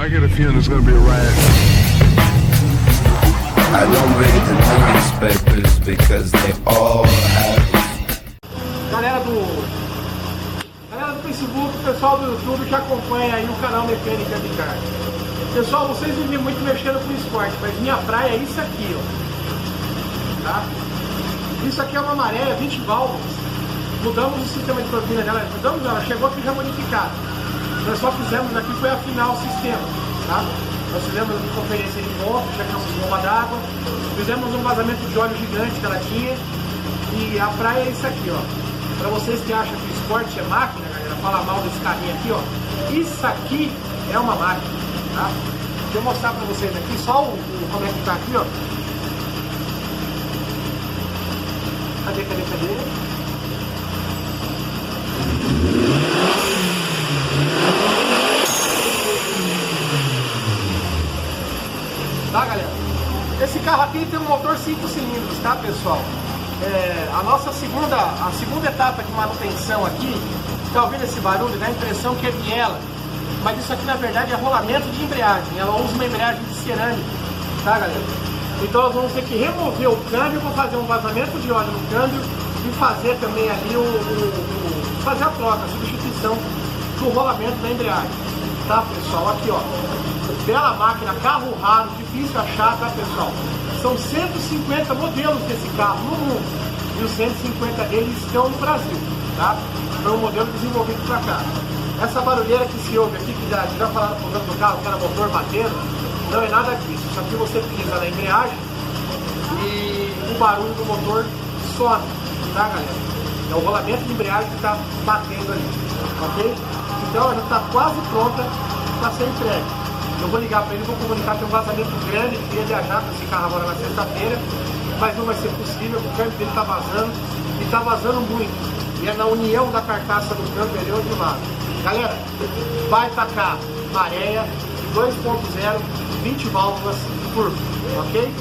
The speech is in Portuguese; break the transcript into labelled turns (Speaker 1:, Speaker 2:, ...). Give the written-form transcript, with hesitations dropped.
Speaker 1: I get a feeling it's gonna be a riot.
Speaker 2: I don't read the newspapers because they all have.
Speaker 3: Galera do Facebook, o pessoal do YouTube que acompanha aí o canal Mecânica de Carro. Pessoal, vocês vivem muito mexendo com esporte, mas minha praia é isso aqui, ó. Tá? Isso aqui é uma maré, 20 válvulas. Mudamos o sistema de turbina dela, ela chegou aqui já modificada. Nós só fizemos aqui, foi afinar o sistema, tá? Nós fizemos uma conferência de ponto, chegamos com bomba d'água, fizemos um vazamento de óleo gigante que ela tinha. E a praia é isso aqui, ó. Pra vocês que acham que o esporte é máquina, galera, fala mal desse carrinho aqui, ó. Isso aqui é uma máquina, tá? Deixa eu mostrar pra vocês aqui só como é que tá aqui, ó. Cadê? Tá, galera? Esse carro aqui tem um motor 5 cilindros, tá, pessoal? A nossa segunda etapa de manutenção aqui, está ouvindo esse barulho, dá a impressão que é biela, mas isso aqui na verdade é rolamento de embreagem. Ela usa uma embreagem de cerâmica, tá, galera? Então nós vamos ter que remover o câmbio para fazer um vazamento de óleo no câmbio e fazer também ali fazer a troca, a substituição do rolamento da embreagem, tá, pessoal? Aqui, ó, bela máquina, carro raro, difícil achar, tá, pessoal? São 150 modelos desse carro no mundo e os 150 deles estão no Brasil, tá? Foi um modelo desenvolvido para cá. Essa barulheira que se ouve aqui, que já falaram por dentro do carro, que era motor batendo, não é nada disso. Isso aqui você pisa na embreagem e o barulho do motor some, tá, galera? É o rolamento de embreagem que está batendo ali, ok? Então ela já está quase pronta para ser entregue. Eu vou ligar para ele, vou comunicar que tem um vazamento grande, ele queria viajar com esse carro agora na sexta-feira, mas não vai ser possível, o câmbio dele está vazando, e está vazando muito. E é na união da carcaça do câmbio ali ou de lado. Galera, vai tacar maréia 2.0, 20 válvulas curva, ok?